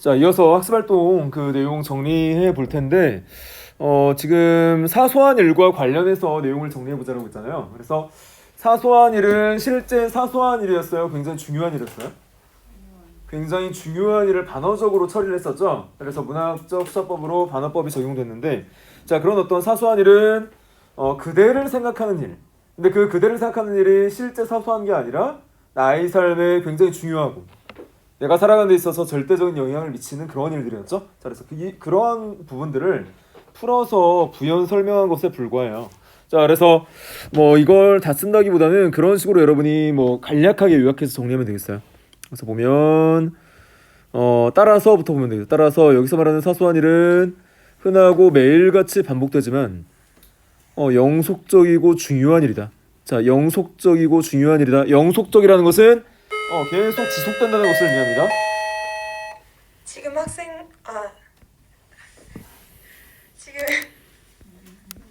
자, 이어서 학습활동 그 내용 정리해 볼 텐데, 지금 사소한 일과 관련해서 내용을 정리해 보자고 했잖아요. 그래서 사소한 일은 실제 사소한 일이었어요? 굉장히 중요한 일이었어요? 굉장히 중요한 일을 반어적으로 처리를 했었죠. 그래서 문학적 수사법으로 반어법이 적용됐는데, 자, 그런 어떤 사소한 일은 그대를 생각하는 일. 근데 그 그대를 생각하는 일이 실제 사소한 게 아니라 나의 삶에 굉장히 중요하고 내가 살아가는 데 있어서 절대적인 영향을 미치는 그런 일들이었죠. 자, 그래서 그러한 부분들을 풀어서 부연 설명한 것에 불과해요. 자, 그래서 뭐 이걸 다 쓴다기보다는 그런 식으로 여러분이 뭐 간략하게 요약해서 정리하면 되겠어요. 그래서 보면 따라서부터 보면 되겠어요. 따라서 여기서 말하는 사소한 일은 흔하고 매일같이 반복되지만 영속적이고 중요한 일이다. 자, 영속적이고 중요한 일이다. 영속적이라는 것은 계속 지속된다는 것을 의미합니다. 지금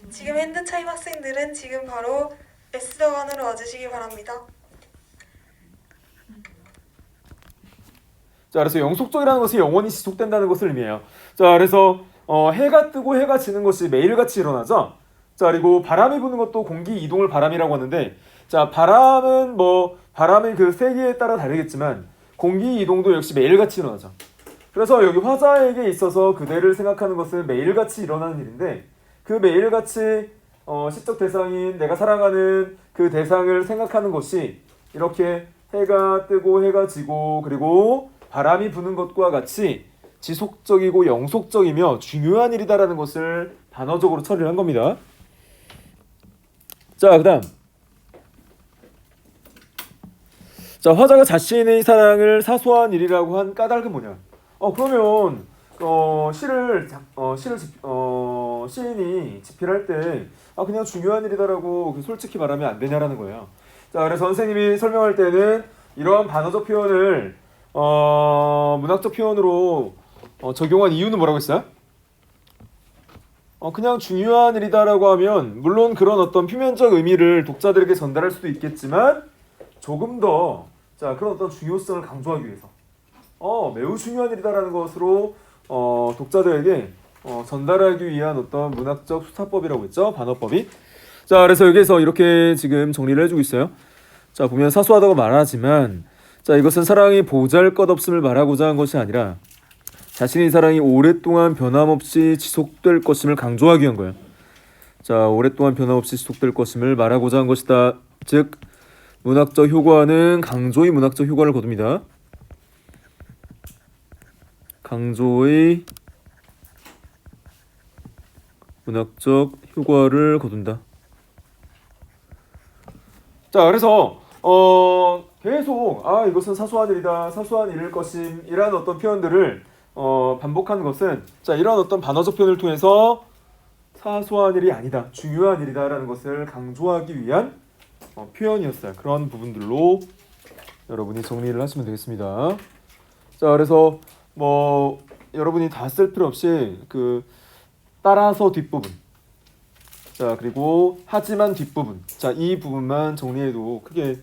지금 핸드차임 학생들은 지금 바로 S덕안으로 와주시기 바랍니다. 자, 그래서 영속적이라는 것이 영원히 지속된다는 것을 의미해요. 자, 그래서 해가 뜨고 해가 지는 것이 매일같이 일어나죠. 자, 그리고 바람이 부는 것도 공기 이동을 바람이라고 하는데, 자, 바람의 그 세기에 따라 다르겠지만 공기 이동도 역시 매일같이 일어나죠. 그래서 여기 화자에게 있어서 그대를 생각하는 것은 매일같이 일어나는 일인데, 그 매일같이 시적 대상인 내가 살아가는 그 대상을 생각하는 것이 이렇게 해가 뜨고 해가 지고 그리고 바람이 부는 것과 같이 지속적이고 영속적이며 중요한 일이다라는 것을 단어적으로 처리를 한 겁니다. 자, 그 다음. 자, 화자가 자신의 사랑을 사소한 일이라고 한 까닭은 뭐냐? 그러면 시인이 집필할 때 그냥 중요한 일이다라고 솔직히 말하면 안 되냐라는 거예요. 자, 그래서 선생님이 설명할 때는 이러한 반어적 표현을 문학적 표현으로 적용한 이유는 뭐라고 했어요? 그냥 중요한 일이다라고 하면 물론 그런 어떤 표면적 의미를 독자들에게 전달할 수도 있겠지만 조금 더 그런 어떤 중요성을 강조하기 위해서 매우 중요한 일이다라는 것으로 독자들에게 전달하기 위한 어떤 문학적 수사법이라고 했죠. 반어법이. 자, 그래서 여기에서 이렇게 지금 정리를 해주고 있어요. 자, 보면 사소하다고 말하지만 자, 이것은 사랑이 보잘것없음을 말하고자 한 것이 아니라 자신의 사랑이 오랫동안 변함없이 지속될 것임을 강조하기 위한 거예요. 자, 오랫동안 변함없이 지속될 것임을 말하고자 한 것이다. 즉 문학적 효과는 강조의 문학적 효과를 거둡니다. 강조의 문학적 효과를 거둔다. 자, 그래서 계속 이것은 사소한 일이다, 사소한 일일 것임이라는 어떤 표현들을 반복하는 것은 자, 이런 어떤 반어적 표현을 통해서 사소한 일이 아니다, 중요한 일이다라는 것을 강조하기 위한 표현이었어요. 그런 부분들로 여러분이 정리를 하시면 되겠습니다. 자, 그래서 여러분이 다 쓸 필요 없이 그 따라서 뒷부분, 자, 그리고 하지만 뒷부분, 자, 이 부분만 정리해도 크게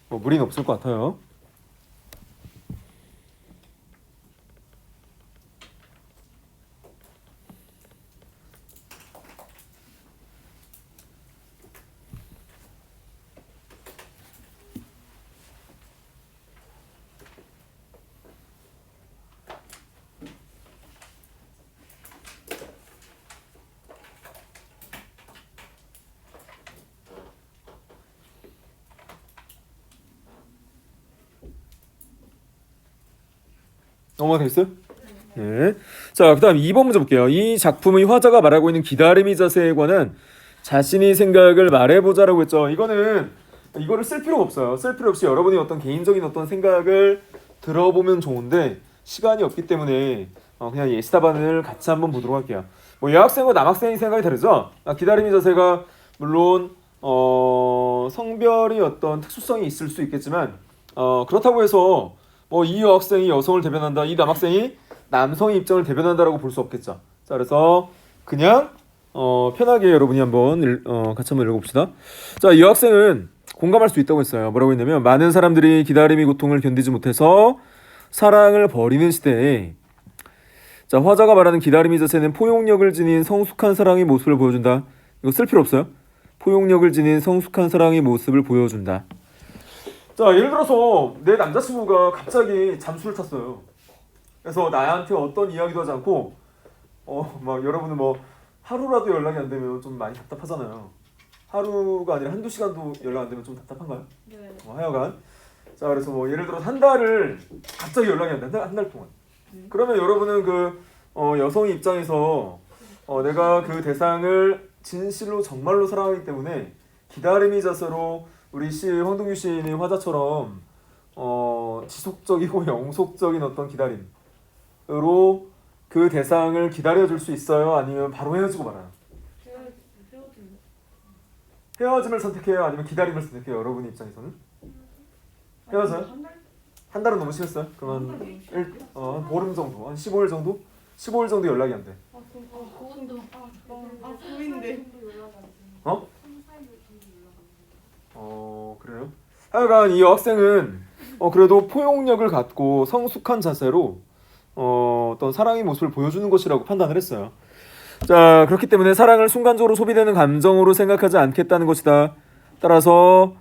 무리는 없을 것 같아요. 넘어가 되겠어요? 네. 자, 그 다음 2번 문제 볼게요. 이 작품의 화자가 말하고 있는 기다림의 자세에 관한 자신의 생각을 말해보자라고 했죠. 이거를 쓸 필요가 없어요. 쓸 필요 없이 여러분이 어떤 개인적인 어떤 생각을 들어보면 좋은데 시간이 없기 때문에 그냥 예시답안을 같이 한번 보도록 할게요. 여학생과 남학생의 생각이 다르죠. 기다림의 자세가 물론 성별이 어떤 특수성이 있을 수 있겠지만 그렇다고 해서 이 여학생이 여성을 대변한다, 이 남학생이 남성의 입장을 대변한다라고 볼 수 없겠죠. 자, 그래서 그냥 편하게 여러분이 한번 같이 한번 읽어봅시다. 자, 이 여학생은 공감할 수 있다고 했어요. 뭐라고 했냐면 많은 사람들이 기다림의 고통을 견디지 못해서 사랑을 버리는 시대에 자, 화자가 말하는 기다림의 자세는 포용력을 지닌 성숙한 사랑의 모습을 보여준다. 이거 쓸 필요 없어요. 포용력을 지닌 성숙한 사랑의 모습을 보여준다. 자, 예를 들어서 내 남자친구가 갑자기 잠수를 탔어요. 그래서 나한테 어떤 이야기도 하지 않고 막 여러분은 뭐 하루라도 연락이 안 되면 좀 많이 답답하잖아요. 하루가 아니라 한두 시간도 연락 안 되면 좀 답답한가요? 네. 하여간 자, 그래서 뭐 예를 들어 한 달을 갑자기 연락이 안 돼. 한 달 동안. 그러면 여러분은 그 여성의 입장에서 내가 그 대상을 진실로 정말로 사랑하기 때문에 기다림의 자세로 우리 황동규 시인의 화자처럼 지속적이고 영속적인 어떤 기다림으로 그 대상을 기다려줄 수 있어요? 아니면 바로 헤어지고 말아요? 헤어짐을 선택해요? 아니면 기다림을 선택해요? 여러분의 입장에서는? 헤어져요? 한 달은 너무 심했어요? 그러면 보름 정도, 한 15일 정도? 15일 정도 연락이 안 돼. 고민돼. 그래요? 하여간 이 여학생은 그래도 포용력을 갖고 성숙한 자세로 어떤 사랑의 모습을 보여주는 것이라고 판단을 했어요. 자, 그렇기 때문에 사랑을 순간적으로 소비되는 감정으로 생각하지 않겠다는 것이다. 따라서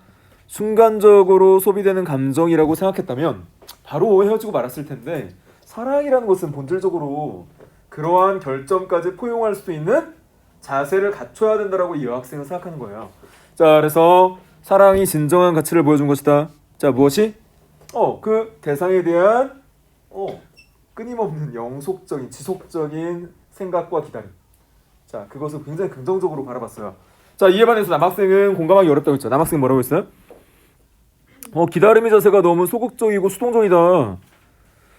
순간적으로 소비되는 감정이라고 생각했다면 바로 헤어지고 말았을 텐데, 사랑이라는 것은 본질적으로 그러한 결점까지 포용할 수 있는 자세를 갖춰야 된다라고 이 여학생은 생각하는 거예요. 자, 그래서 사랑이 진정한 가치를 보여준 것이다. 자, 무엇이? 그 대상에 대한 끊임없는 영속적인 지속적인 생각과 기다림. 자, 그것을 굉장히 긍정적으로 바라봤어요. 자, 이에 반해서 남학생은 공감하기 어렵다고 했죠. 남학생은 뭐라고 했어요? 기다림의 자세가 너무 소극적이고 수동적이다.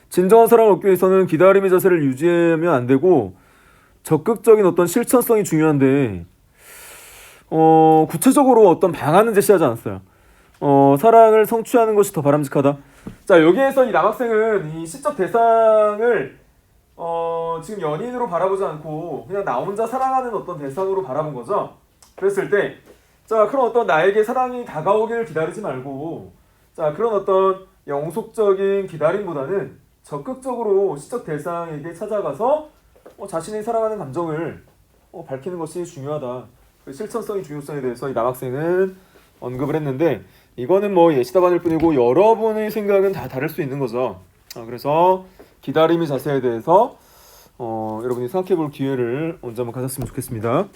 진정한 사랑을 얻기 위해서는 기다림의 자세를 유지하면 안 되고 적극적인 어떤 실천성이 중요한데 구체적으로 어떤 방안은 제시하지 않았어요. 사랑을 성취하는 것이 더 바람직하다. 자, 여기에서 이 남학생은 이 시적 대상을 지금 연인으로 바라보지 않고 그냥 나 혼자 사랑하는 어떤 대상으로 바라본 거죠. 그랬을 때, 자, 그런 어떤 나에게 사랑이 다가오기를 기다리지 말고, 자, 그런 어떤 영속적인 기다림보다는 적극적으로 시적 대상에게 찾아가서 자신이 사랑하는 감정을 밝히는 것이 중요하다. 그 실천성의 중요성에 대해서 이 남학생은 언급을 했는데, 이거는 뭐 예시답안일 뿐이고 여러분의 생각은 다 다를 수 있는 거죠. 그래서 기다림의 자세에 대해서 여러분이 생각해볼 기회를 언제 한번 가졌으면 좋겠습니다.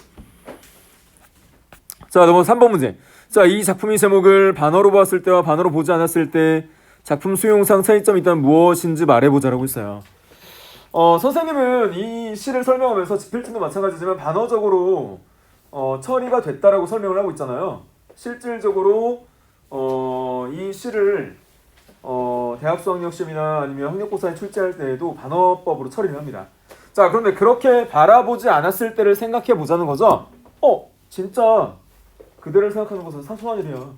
자, 넘어서 3번 문제. 자, 이 작품의 제목을 반어로 보았을 때와 반어로 보지 않았을 때 작품 수용상 차이점이 있다면 무엇인지 말해보자라고 했어요. 선생님은 이 시를 설명하면서 지필진도 마찬가지지만 반어적으로 처리가 됐다라고 설명을 하고 있잖아요. 실질적으로 이 시를 대학 수학력 시험이나 아니면 학력고사에 출제할 때에도 반어법으로 처리를 합니다. 자, 그런데 그렇게 바라보지 않았을 때를 생각해 보자는 거죠. 진짜 그대를 생각하는 것은 사소한 일이야.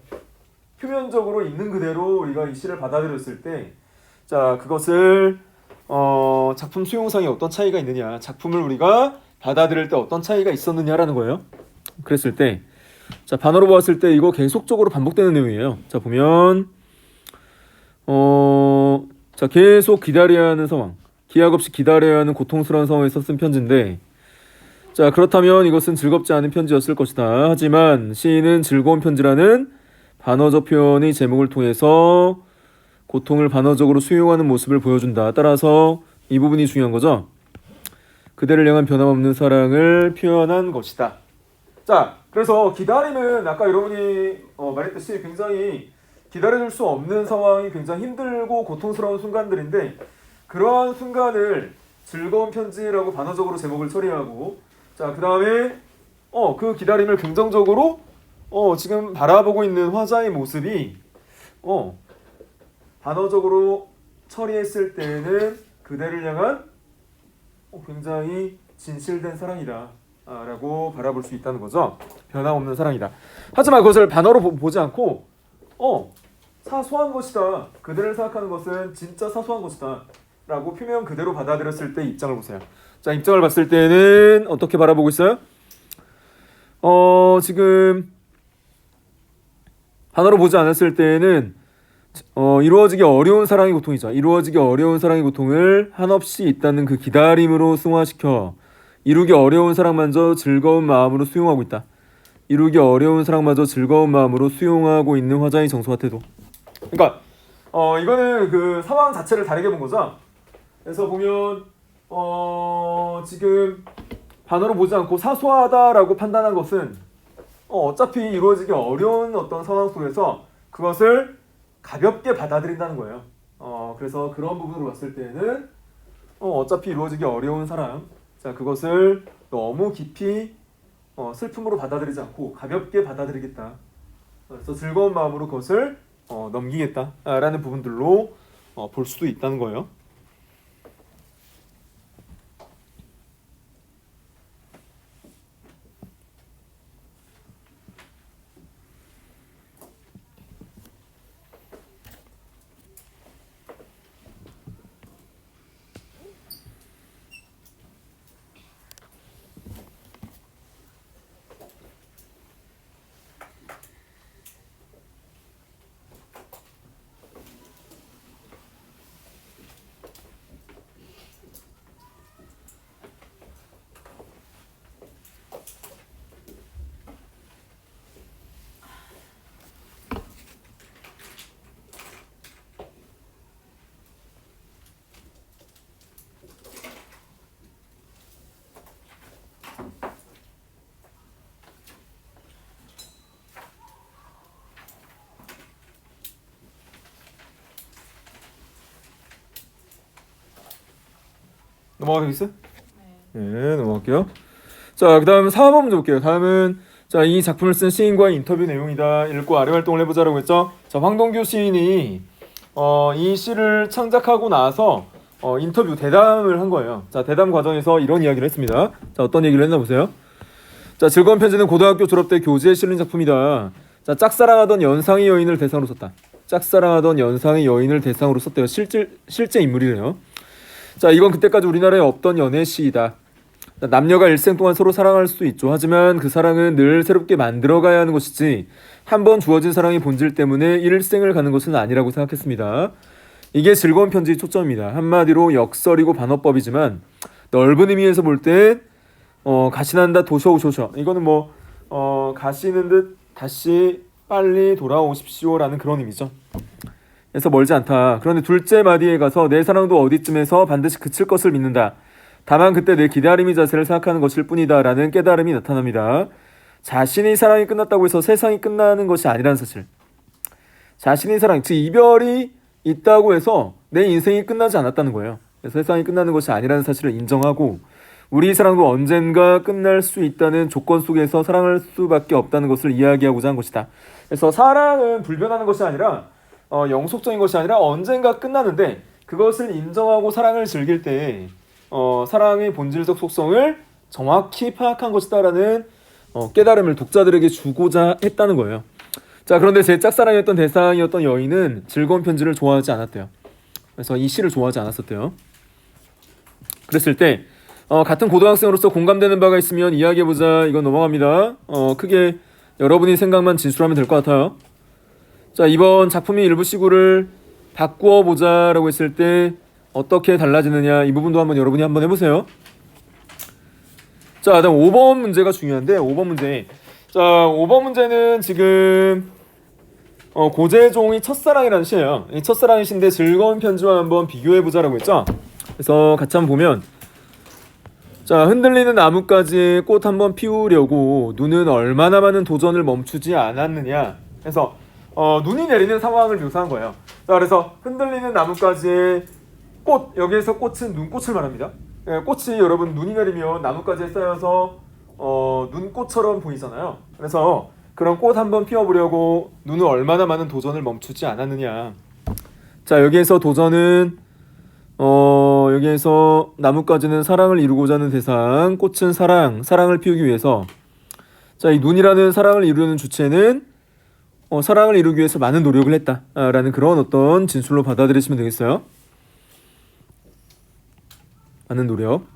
표면적으로 있는 그대로 우리가 이 시를 받아들였을 때, 자, 그것을 작품 수용상에 어떤 차이가 있느냐, 작품을 우리가 받아들일 때 어떤 차이가 있었느냐라는 거예요. 그랬을 때, 자, 반어로 보았을 때 이거 계속적으로 반복되는 내용이에요. 자, 보면 자, 계속 기다려야 하는 상황, 기약 없이 기다려야 하는 고통스러운 상황에서 쓴 편지인데, 자, 그렇다면 이것은 즐겁지 않은 편지였을 것이다. 하지만 시인은 즐거운 편지라는 반어적 표현의 제목을 통해서 고통을 반어적으로 수용하는 모습을 보여준다. 따라서 이 부분이 중요한 거죠. 그대를 향한 변함없는 사랑을 표현한 것이다. 자, 그래서 기다림은 아까 여러분이 말했듯이 굉장히 기다려줄 수 없는 상황이 굉장히 힘들고 고통스러운 순간들인데, 그러한 순간을 즐거운 편지라고 반어적으로 제목을 처리하고, 자, 그 다음에 그 기다림을 긍정적으로 지금 바라보고 있는 화자의 모습이 반어적으로 처리했을 때는 그대를 향한 굉장히 진실된 사랑이다 라고 바라볼 수 있다는 거죠. 변함없는 사랑이다. 하지만 그것을 반어로 보지 않고 사소한 것이다, 그대를 생각하는 것은 진짜 사소한 것이다 라고 표면 그대로 받아들였을 때 입장을 보세요. 자, 입장을 봤을 때는 어떻게 바라보고 있어요? 지금 반어로 보지 않았을 때는 이루어지기 어려운 사랑의 고통이죠. 이루어지기 어려운 사랑의 고통을 한없이 있다는 그 기다림으로 승화시켜 이루기 어려운 사랑마저 즐거운 마음으로 수용하고 있다. 이루기 어려운 사랑마저 즐거운 마음으로 수용하고 있는 화자의 정서와 태도. 그러니까 이거는 그 상황 자체를 다르게 본 거죠. 그래서 보면 지금 반어로 보지 않고 사소하다라고 판단한 것은 어차피 이루어지기 어려운 어떤 상황 속에서 그것을 가볍게 받아들인다는 거예요. 그래서 그런 부분으로 봤을 때는 어차피 이루어지기 어려운 사랑, 자 그것을 너무 깊이 슬픔으로 받아들이지 않고 가볍게 받아들이겠다. 그래서 즐거운 마음으로 그것을 넘기겠다라는 부분들로 볼 수도 있다는 거예요. 넘어가겠어요? 네, 넘어갈게요. 자, 그다음 4번 문제 볼게요. 다음은 자, 이 작품을 쓴 시인과의 인터뷰 내용이다. 읽고 아래 활동을 해보자라고 했죠. 자, 황동규 시인이 이 시를 창작하고 나서 인터뷰 대담을 한 거예요. 자, 대담 과정에서 이런 이야기를 했습니다. 자, 어떤 얘기를 했나 보세요. 자, 즐거운 편지는 고등학교 졸업 때 교재에 실린 작품이다. 자, 짝사랑하던 연상의 여인을 대상으로 썼다. 짝사랑하던 연상의 여인을 대상으로 썼대요. 실제 인물이래요. 자, 이건 그때까지 우리나라에 없던 연애 시이다. 남녀가 일생 동안 서로 사랑할 수 있죠. 하지만 그 사랑은 늘 새롭게 만들어가야 하는 것이지 한 번 주어진 사랑의 본질 때문에 일생을 가는 것은 아니라고 생각했습니다. 이게 즐거운 편지의 초점입니다. 한마디로 역설이고 반어법이지만 넓은 의미에서 볼 때 가시난다 도셔오셔 이거는 가시는 듯 다시 빨리 돌아오십시오라는 그런 의미죠. 그래서 멀지 않다. 그런데 둘째 마디에 가서 내 사랑도 어디쯤에서 반드시 그칠 것을 믿는다. 다만 그때 내 기다림의 자세를 생각하는 것일 뿐이다 라는 깨달음이 나타납니다. 자신의 사랑이 끝났다고 해서 세상이 끝나는 것이 아니라는 사실. 자신의 사랑, 즉 이별이 있다고 해서 내 인생이 끝나지 않았다는 거예요. 그래서 세상이 끝나는 것이 아니라는 사실을 인정하고 우리 사랑도 언젠가 끝날 수 있다는 조건 속에서 사랑할 수밖에 없다는 것을 이야기하고자 한 것이다. 그래서 사랑은 불변하는 것이 아니라 영속적인 것이 아니라 언젠가 끝나는데 그것을 인정하고 사랑을 즐길 때 사랑의 본질적 속성을 정확히 파악한 것이다라는 깨달음을 독자들에게 주고자 했다는 거예요. 자, 그런데 제 짝사랑이었던 대상이었던 여인은 즐거운 편지를 좋아하지 않았대요. 그래서 이 시를 좋아하지 않았었대요. 그랬을 때 같은 고등학생으로서 공감되는 바가 있으면 이야기해보자. 이건 넘어갑니다. 크게 여러분이 생각만 진술하면 될 것 같아요. 자, 이번 작품의 일부 시구를 바꾸어 보자라고 했을 때 어떻게 달라지느냐 이 부분도 여러분이 한번 해보세요. 자, 다음 5번 문제가 중요한데 5번 문제. 자, 5번 문제는 지금 고재종이 첫사랑이라는 시예요. 이 첫사랑의 시인데 즐거운 편지와 한번 비교해 보자라고 했죠. 그래서 같이 한번 보면 자, 흔들리는 나뭇가지에 꽃 한번 피우려고 눈은 얼마나 많은 도전을 멈추지 않았느냐. 그래서 눈이 내리는 상황을 묘사한 거예요. 자, 그래서 흔들리는 나뭇가지에 꽃, 여기에서 꽃은 눈꽃을 말합니다. 꽃이 여러분 눈이 내리면 나뭇가지에 쌓여서 눈꽃처럼 보이잖아요. 그래서 그런 꽃 한번 피워보려고 눈은 얼마나 많은 도전을 멈추지 않았느냐. 자, 여기에서 도전은 여기에서 나뭇가지는 사랑을 이루고자 하는 대상, 꽃은 사랑을 피우기 위해서. 자, 이 눈이라는 사랑을 이루는 주체는 사랑을 이루기 위해서 많은 노력을 했다라는 그런 어떤 진술로 받아들이시면 되겠어요. 많은 노력.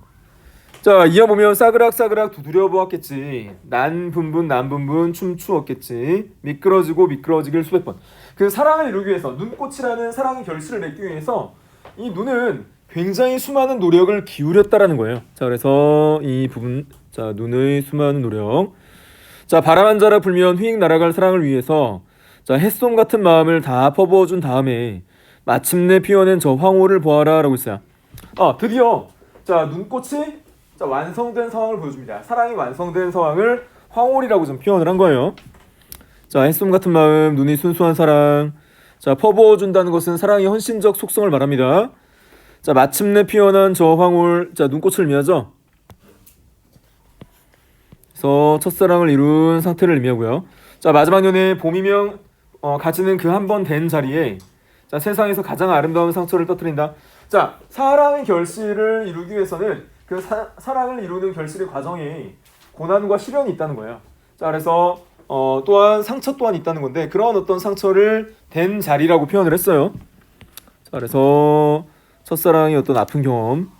자, 이어 보면 싸그락 두드려 보았겠지. 난 분분 춤추었겠지. 미끄러지고 미끄러지길 수백 번. 그 사랑을 이루기 위해서 눈꽃이라는 사랑의 결실을 맺기 위해서 이 눈은 굉장히 수많은 노력을 기울였다라는 거예요. 자, 그래서 이 부분, 자, 눈의 수많은 노력. 자, 바람 한 자락 불면 휙 날아갈 사랑을 위해서 자, 햇솜 같은 마음을 다 퍼부어 준 다음에 마침내 피어낸 저 황홀을 보아라라고 했어요. 드디어 자, 눈꽃이 자, 완성된 상황을 보여줍니다. 사랑이 완성된 상황을 황홀이라고 좀 표현을 한 거예요. 자, 햇솜 같은 마음, 눈이 순수한 사랑. 자, 퍼부어 준다는 것은 사랑의 헌신적 속성을 말합니다. 자, 마침내 피어난 저 황홀, 자, 눈꽃을 의미하죠. 그래서 첫사랑을 이룬 상태를 의미하고요. 자, 마지막 연애 봄이명 가지는 그 한 번 된 자리에 자, 세상에서 가장 아름다운 상처를 터뜨린다. 자, 사랑의 결실을 이루기 위해서는 그 사랑을 이루는 결실의 과정에 고난과 시련이 있다는 거예요. 자, 그래서 또한 상처 또한 있다는 건데 그런 어떤 상처를 된 자리라고 표현을 했어요. 자, 그래서 첫사랑의 어떤 아픈 경험.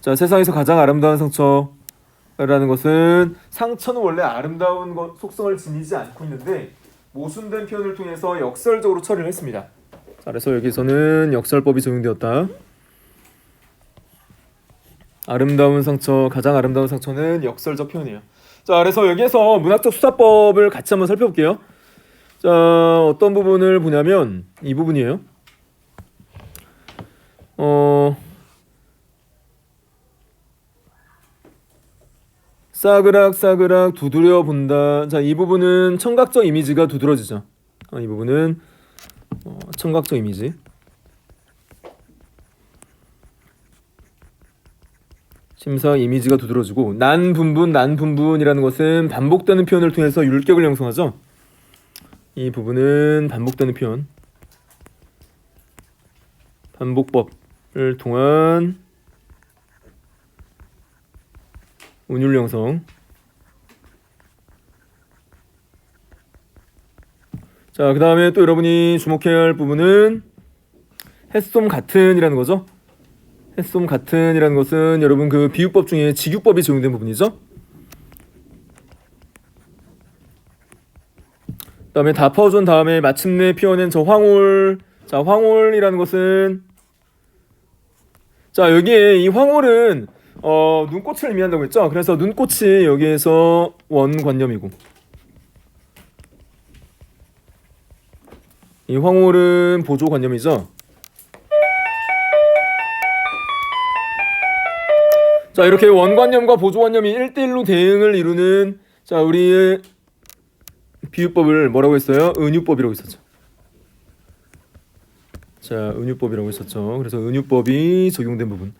자, 세상에서 가장 아름다운 상처라는 것은 상처는 원래 아름다운 속성을 지니지 않고 있는데 모순된 표현을 통해서 역설적으로 처리를 했습니다. 자, 그래서 여기서는 역설법이 적용되었다. 아름다운 상처, 가장 아름다운 상처는 역설적 표현이에요. 자, 그래서 여기에서 문학적 수사법을 같이 한번 살펴볼게요. 자, 어떤 부분을 보냐면 이 부분이에요. 싸그락 두드려 본다. 자, 이 부분은 청각적 이미지가 두드러지죠. 이 부분은 청각적 이미지. 심사 이미지가 두드러지고 난 분분이라는 것은 반복되는 표현을 통해서 율격을 형성하죠. 이 부분은 반복되는 표현. 반복법을 통한 운율 형성. 자, 그 다음에 또 여러분이 주목해야 할 부분은 햇솜 같은이라는 거죠. 햇솜 같은이라는 것은 여러분 그 비유법 중에 직유법이 적용된 부분이죠. 그 다음에 다 퍼준 다음에 마침내 피어낸 저 황홀. 자, 황홀이라는 것은 자, 여기에 이 황홀은 눈꽃을 의미한다고 했죠. 그래서 눈꽃이 여기에서 원관념이고 이 황홀은 보조관념이죠. 자, 이렇게 원관념과 보조관념이 1대1로 대응을 이루는 자, 우리의 비유법을 뭐라고 했어요? 은유법이라고 했었죠. 자, 은유법이라고 했었죠. 그래서 은유법이 적용된 부분.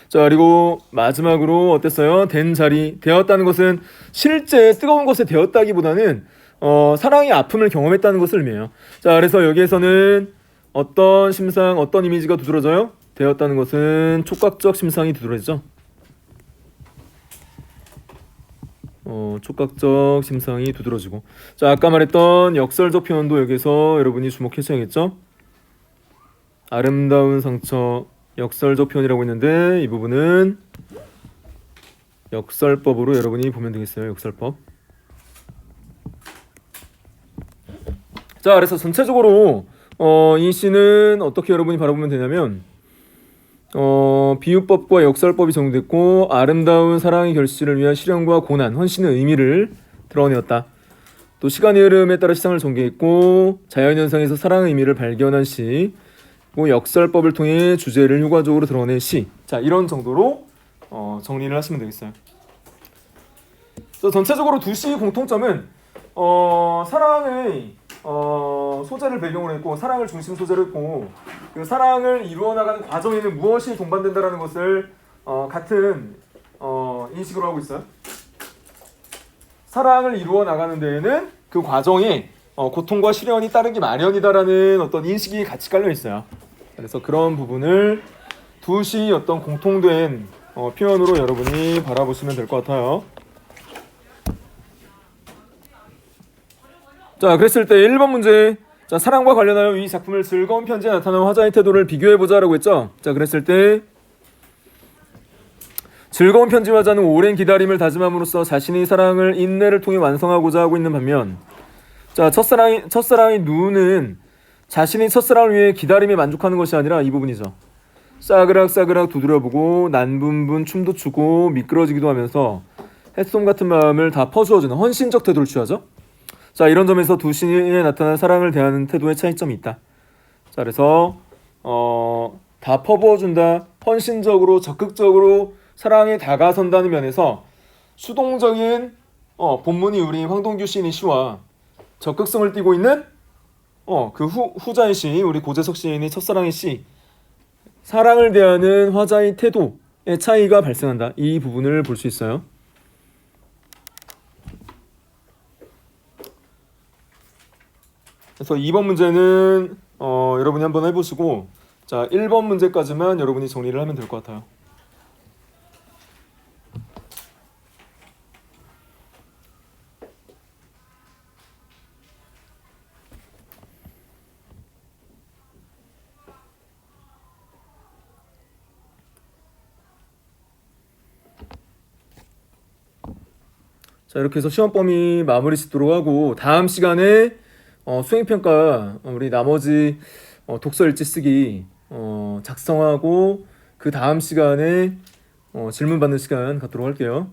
자, 그리고 마지막으로 어땠어요? 된 자리. 되었다는 것은 실제 뜨거운 것에 되었다기보다는 사랑의 아픔을 경험했다는 것을 의미해요. 자, 그래서 여기에서는 어떤 심상, 어떤 이미지가 두드러져요? 되었다는 것은 촉각적 심상이 두드러지죠. 촉각적 심상이 두드러지고. 자, 아까 말했던 역설적 표현도 여기서 여러분이 주목하셔야겠죠. 아름다운 상처, 역설적 표현이라고 했는데 이 부분은 역설법으로 여러분이 보면 되겠어요. 역설법. 자, 그래서 전체적으로 이 시는 어떻게 여러분이 바라보면 되냐면 비유법과 역설법이 적용됐고 아름다운 사랑의 결실을 위한 실현과 고난, 헌신의 의미를 드러내었다. 또 시간의 흐름에 따라 시상을 전개했고 자연현상에서 사랑의 의미를 발견한 시, 또 역설법을 통해 주제를 효과적으로 드러낸 시. 자, 이런 정도로 정리를 하시면 되겠어요. 그래서 전체적으로 두 시의 공통점은 사랑의 소재를 배경으로 했고 사랑을 중심 소재로 했고 그 사랑을 이루어나가는 과정에는 무엇이 동반된다라는 것을 같은 인식으로 하고 있어요. 사랑을 이루어나가는 데에는 그 과정에 고통과 시련이 따르기 마련이다라는 어떤 인식이 같이 깔려 있어요. 그래서 그런 부분을 두 시의 어떤 공통된 표현으로 여러분이 바라보시면 될 것 같아요. 자, 그랬을 때 1번 문제. 자, 사랑과 관련하여 이 작품을 즐거운 편지에 나타나는 화자의 태도를 비교해보자라고 했죠. 자, 그랬을 때 즐거운 편지와 자는 오랜 기다림을 다짐함으로써 자신의 사랑을 인내를 통해 완성하고자 하고 있는 반면, 자, 첫사랑의 누는 자신의 첫사랑을 위해 기다림에 만족하는 것이 아니라 이 부분이죠. 싸그락 두드려보고 난분분 춤도 추고 미끄러지기도 하면서 햇솜 같은 마음을 다 퍼주어주는 헌신적 태도를 취하죠. 자, 이런 점에서 두 신에 나타난 사랑을 대하는 태도의 차이점이 있다. 자, 그래서 다 퍼부어준다, 헌신적으로 적극적으로 사랑에 다가선다는 면에서 수동적인 본문이 우리 황동규 시인의 시와 적극성을 띠고 있는 그 후자의 시, 우리 고재석 시인의 첫사랑의 시, 사랑을 대하는 화자의 태도의 차이가 발생한다. 이 부분을 볼 수 있어요. 그래서 2번 문제는 여러분이 한번 해보시고, 자, 1번 문제까지만 여러분이 정리를 하면 될 것 같아요. 자, 이렇게 해서 시험 범위 마무리 짓도록 하고, 다음 시간에 수행평가 우리 나머지 독서 일지 쓰기 작성하고, 그 다음 시간에 질문 받는 시간 갖도록 할게요.